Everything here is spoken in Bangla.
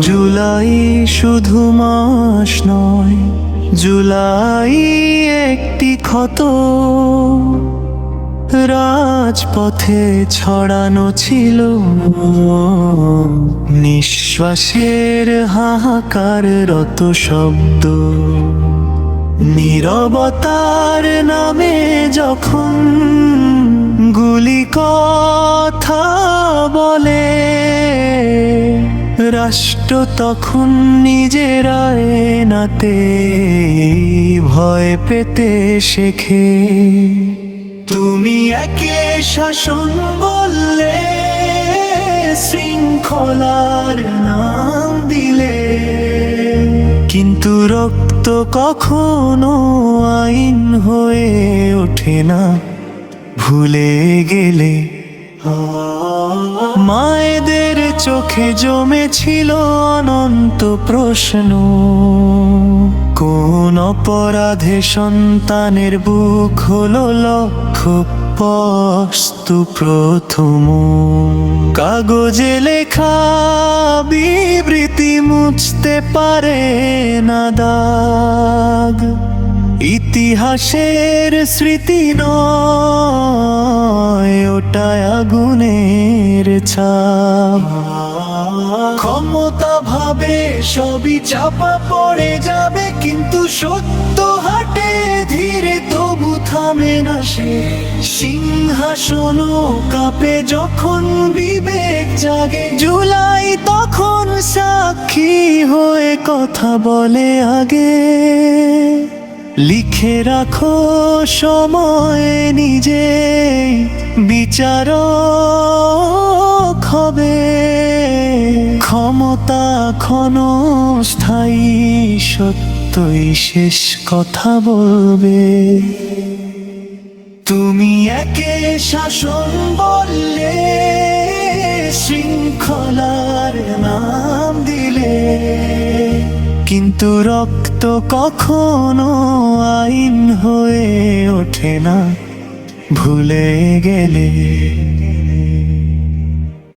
জুলাই শুধু মাস নয়, জুলাই একটি ক্ষত রাজপথে ছড়ানো ছিল, নিঃশ্বাসের হাহাকাররত শব্দ। নীরবতার নামে যখন গুলি কথা বলে, রাষ্ট্র তখন নিজের আয়নাতে ভয় পেতে শেখে। তুমি একে শাসন বললে, শৃঙ্খলার নাম দিলে, কিন্তু রক্ত কখনো আইন হয়ে ওঠে না ভুলে গেলে। মায়েদের চোখে জমেছিল অনন্ত প্রশ্ন, কোন অপরাধে সন্তানের বুক হলো লক্ষ্যবস্তু প্রথম। কাগজে লেখা বিবৃতি মুছতে পারে না দাগ, ইতিহাসের স্মৃতি নয়, ওটা আগুনের ছাপ। ক্ষমতা ভাবে সবই চাপা পড়ে যাবে, কিন্তু সত্য হাঁটে ধীরে, তবু থামে না সে। সিংহাসনও কাঁপে যখন বিবেক জাগে, জুলাই তখন সাক্ষী হয়ে কথা বলে আগে। লিখে রাখো সময় নিজে বিচারক হবে, ক্ষমতা ক্ষণস্থায়ী, সত্যই শেষ কথা বলবে। তুমি একে শাসন বললে, শৃঙ্খলার নাম দিলে, কিন্তু রক্ত কখনো আইন হয়ে ওঠে না ভুলে গেলে।